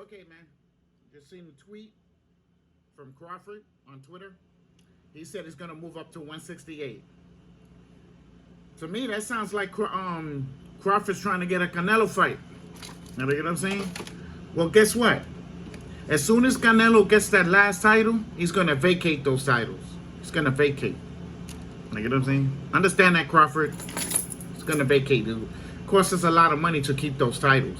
Okay, man. Just seen a tweet from Crawford on Twitter. He said he's going to move up to 168. To me, that sounds like Crawford's trying to get a Canelo fight. You know what I'm saying? Well, guess what? As soon as Canelo gets that last title, he's going to vacate those titles. He's going to vacate. You know what I'm saying? Understand that, Crawford. He's going to vacate. It costs us a lot of money to keep those titles.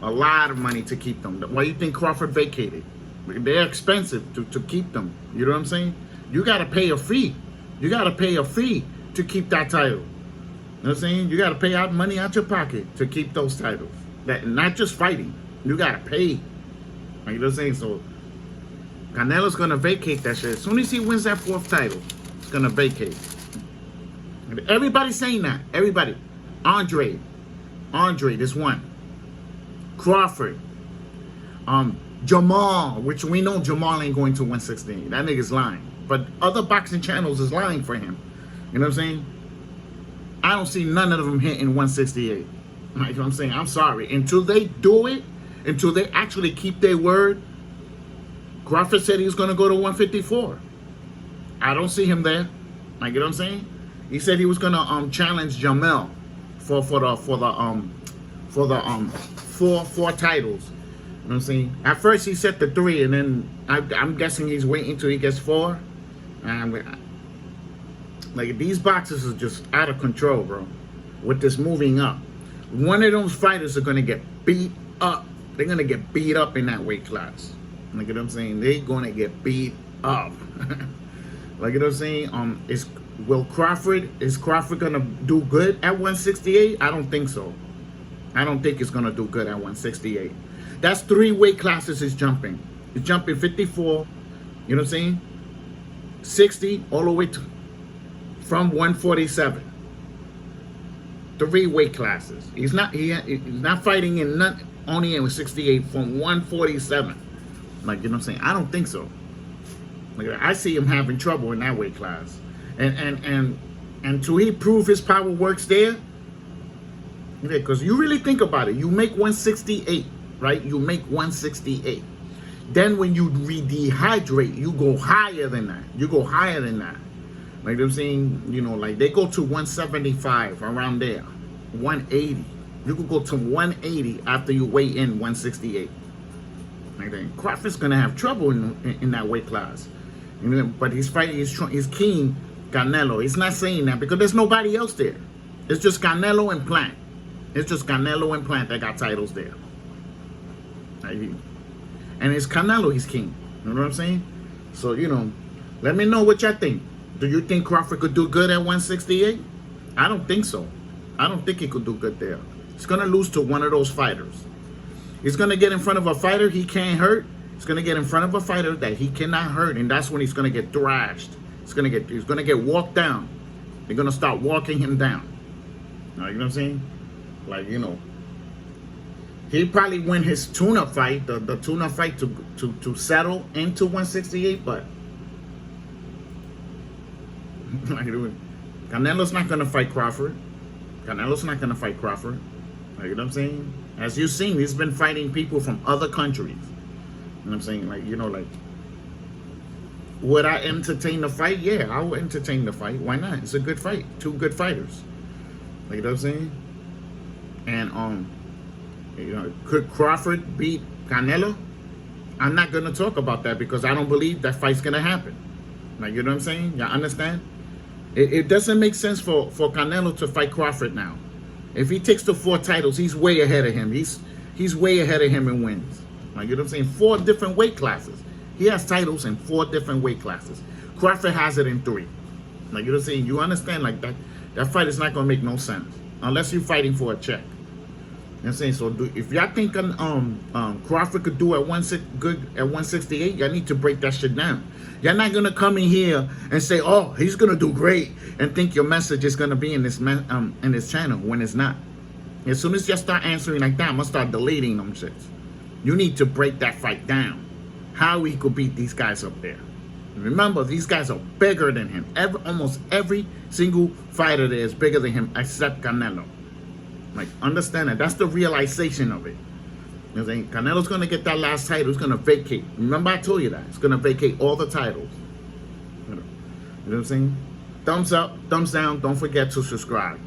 A lot of money to keep them. Why do you think Crawford vacated? They're expensive to keep them. You know what I'm saying? You got to pay a fee. You got to pay a fee to keep that title. You know what I'm saying? You got to pay out money out your pocket to keep those titles. That not just fighting. You got to pay. You know what I'm saying? So Canelo's going to vacate that shit. As soon as he wins that 4th title, it's going to vacate. Everybody's saying that. Everybody. Andre, this one. Crawford. Jamal, which we know Jamal ain't going to 168. That nigga's lying. But other boxing channels is lying for him. You know what I'm saying? I don't see none of them hitting 168. You know what I'm saying? I'm sorry. Until they do it, until they actually keep their word, Crawford said he was going to go to 154. I don't see him there. Like, you know what I'm saying? He said he was going to challenge Jamel for the four titles. You know what I'm saying? At first he said the 3, and then I'm guessing he's waiting till he gets 4. Like, these boxers are just out of control, bro. With this moving up, one of those fighters are gonna get beat up. They're gonna get beat up in that weight class. Like, you know what I'm saying? They're gonna get beat up. Like, you know what I'm saying? Is Crawford gonna do good at 168? I don't think so. I don't think it's gonna do good at 168. That's 3 weight classes he's jumping. He's jumping 54, you know what I'm saying? 60 all the way to from 147. 3 weight classes. He's not fighting in only in 68 from 147. Like, you know what I'm saying? I don't think so. Like, I see him having trouble in that weight class. And till he prove his power works there. Okay, because you really think about it. You make 168, right? You make 168. Then when you redehydrate, you go higher than that. You go higher than that. Like I'm saying, you know, like they go to 175, around there. 180. You could go to 180 after you weigh in 168. Like that. Crawford's gonna have trouble in that weight class. You know, but he's fighting. He's keen Canelo. He's not saying that because there's nobody else there. It's just Canelo and Plant. It's just Canelo and Plant that got titles there. And it's Canelo he's king. You know what I'm saying? So, you know, let me know what y'all think. Do you think Crawford could do good at 168? I don't think so. I don't think he could do good there. He's going to lose to one of those fighters. He's going to get in front of a fighter he can't hurt. He's going to get in front of a fighter that he cannot hurt. And that's when he's going to get thrashed. He's going to get walked down. They're going to start walking him down. You know what I'm saying? Like, you know, he probably win his tune-up fight, the tune-up fight to settle into 168, but Canelo's not going to fight Crawford. Canelo's not going to fight Crawford. Like, you know what I'm saying? As you've seen, he's been fighting people from other countries. You know what I'm saying? Like, you know, like, would I entertain the fight? Yeah, I would entertain the fight. Why not? It's a good fight. 2 good fighters. Like, you know what I'm saying? And, you know, could Crawford beat Canelo? I'm not going to talk about that because I don't believe that fight's going to happen. Like, you know what I'm saying? Y'all understand? It doesn't make sense for Canelo to fight Crawford now. If he takes the 4 titles, he's way ahead of him. He's way ahead of him and wins. Like, you know what I'm saying? 4 different weight classes. He has titles in 4 different weight classes. Crawford has it in 3. Like, you know what I'm saying? You understand? Like, that fight is not going to make no sense unless you're fighting for a check. You know what I'm saying? So if y'all think Crawford could do good at 168, y'all need to break that shit down. Y'all not gonna come in here and say, "Oh, he's gonna do great," and think your message is gonna be in this channel when it's not. As soon as y'all start answering like that, I'm gonna start deleting them shits. You need to break that fight down. How he could beat these guys up there. Remember, these guys are bigger than him. Almost every single fighter there is bigger than him except Canelo. Like, understand that. That's the realization of it. You know what I'm saying? Canelo's going to get that last title. It's going to vacate. Remember I told you that. It's going to vacate all the titles. You know what I'm saying? Thumbs up, thumbs down. Don't forget to subscribe.